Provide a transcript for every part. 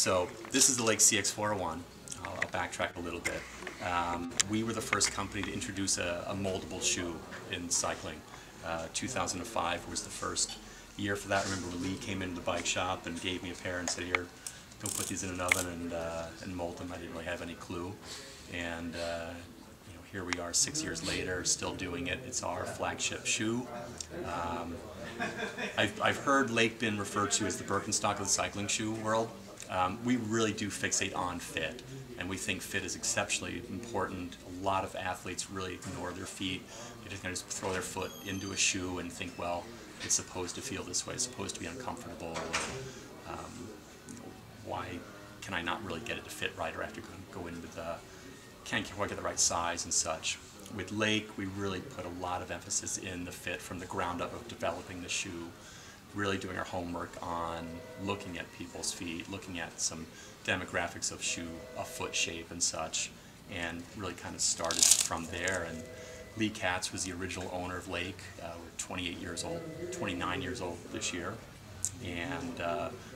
So this is the LAKE CX401. I'll backtrack a little bit. We were the first company to introduce a moldable shoe in cycling. 2005 was the first year for that. I remember Lee came into the bike shop and gave me a pair and said, "Here, go put these in an oven and mold them." I didn't really have any clue. And here we are 6 years later, still doing it. It's our flagship shoe. I've heard Lake been referred to as the Birkenstock of the cycling shoe world. We really do fixate on fit, and we think fit is exceptionally important. A lot of athletes really ignore their feet. They just kind of throw their foot into a shoe and think, well, it's supposed to feel this way, it's supposed to be uncomfortable. Why can I not really get it to fit right, or have to go in with can't quite get the right size and such. With Lake, we really put a lot of emphasis in the fit from the ground up of developing the shoe, really doing our homework on looking at people's feet, looking at some demographics of foot shape and such, and really kind of started from there. And Lee Katz was the original owner of Lake. We're 28 years old, 29 years old this year. And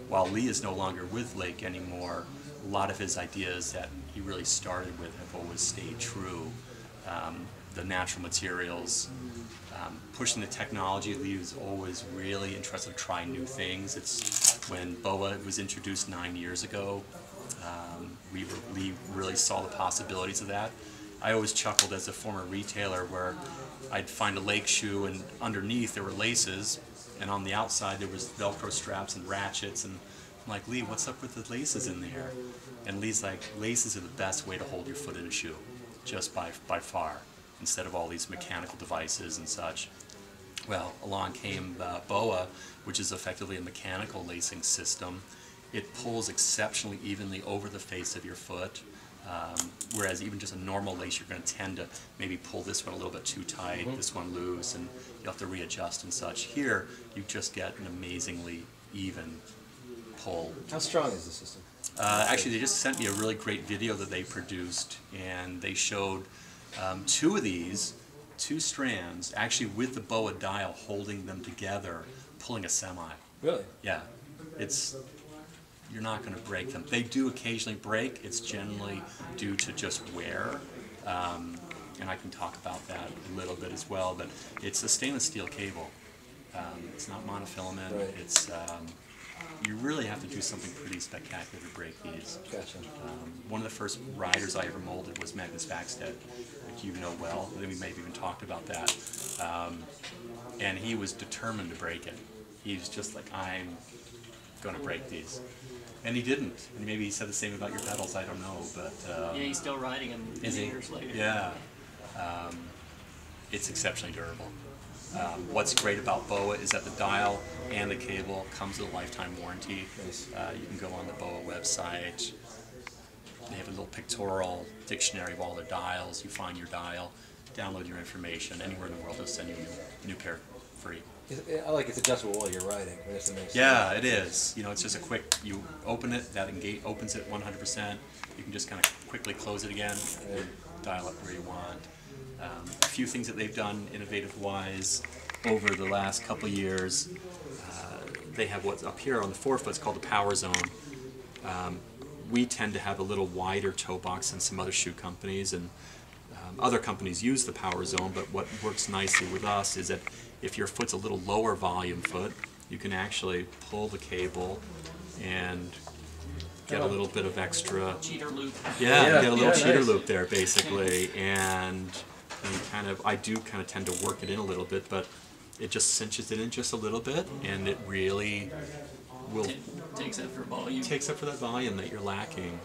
while Lee is no longer with Lake anymore, a lot of his ideas that he really started with have always stayed true. The natural materials, pushing the technology. Lee was always really interested to try new things. It's when BOA was introduced 9 years ago, Lee really saw the possibilities of that. I always chuckled as a former retailer where I'd find a Lake shoe and underneath there were laces, and on the outside there was Velcro straps and ratchets, and I'm like, "Lee, what's up with the laces in there?" And Lee's like, "Laces are the best way to hold your foot in a shoe, just by far, instead of all these mechanical devices and such." Well, along came BOA, which is effectively a mechanical lacing system. It pulls exceptionally evenly over the face of your foot, whereas even just a normal lace, you're going to tend to maybe pull this one a little bit too tight, this one loose, and you'll have to readjust and such. Here, you just get an amazingly even pull. How strong is the system? Actually, they just sent me a really great video that they produced, and they showed two strands, actually with the BOA dial holding them together, pulling a semi. Really? Yeah. You're not going to break them. They do occasionally break. It's generally due to just wear, and I can talk about that a little bit as well, but it's a stainless steel cable. It's not monofilament. Right. It's you really have to do something pretty spectacular to break these. Gotcha. One of the first riders I ever molded was Magnus Backstead, which you know well. We may have even talked about that. And he was determined to break it. He was just like, "I'm going to break these." And he didn't. And maybe he said the same about your pedals, I don't know. But yeah, he's still riding them years later. Yeah. It's exceptionally durable. What's great about BOA is that the dial and the cable comes with a lifetime warranty. Nice. You can go on the BOA website. They have a little pictorial dictionary of all their dials. You find your dial, download your information. Anywhere in the world, they'll send you a new pair free. I like it's adjustable while you're riding. That's amazing. Yeah, it is. You know, it's just a quick, you open it, that opens it 100%. You can just kind of quickly close it again and dial up where you want. A few things that they've done innovative-wise over the last couple of years. They have what's up here on the forefoot, it's called the Power Zone. We tend to have a little wider toe box than some other shoe companies, and other companies use the Power Zone, but what works nicely with us is that if your foot's a little lower volume foot, you can actually pull the cable and get a little bit of extra cheater loop. Yeah, get a little cheater nice. loop there basically, and I do kind of tend to work it in a little bit, but it just cinches it in just a little bit, and it really will takes up for volume. Takes up for that volume that you're lacking,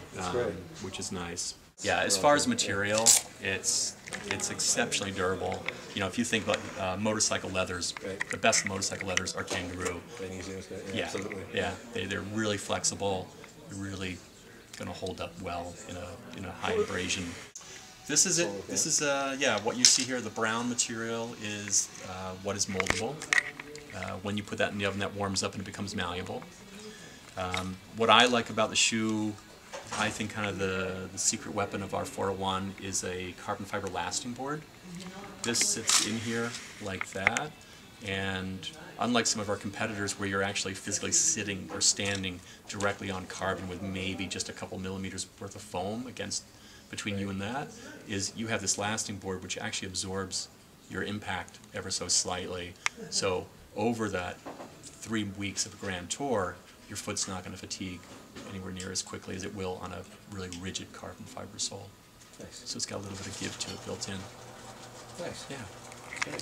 which is nice. Yeah, as Really far as good. material, it's exceptionally durable. You know, if you think about motorcycle leathers, Right. the best motorcycle leathers are kangaroo. Yeah, absolutely. Yeah, they're really flexible. They're really going to hold up well in a high abrasion. This is it. This is yeah. What you see here, the brown material is what is moldable. When you put that in the oven, that warms up and it becomes malleable. What I like about the shoe, I think kind of the secret weapon of our 401 is a carbon fiber lasting board. This sits in here like that, And unlike some of our competitors where you're actually physically sitting or standing directly on carbon with maybe just a couple millimeters worth of foam between you and that, is you have this lasting board which actually absorbs your impact ever so slightly. So over that 3 weeks of a Grand Tour, your foot's not going to fatigue anywhere near as quickly as it will on a really rigid carbon fiber sole. Nice. So it's got a little bit of give to it built in. Nice. Yeah. Okay.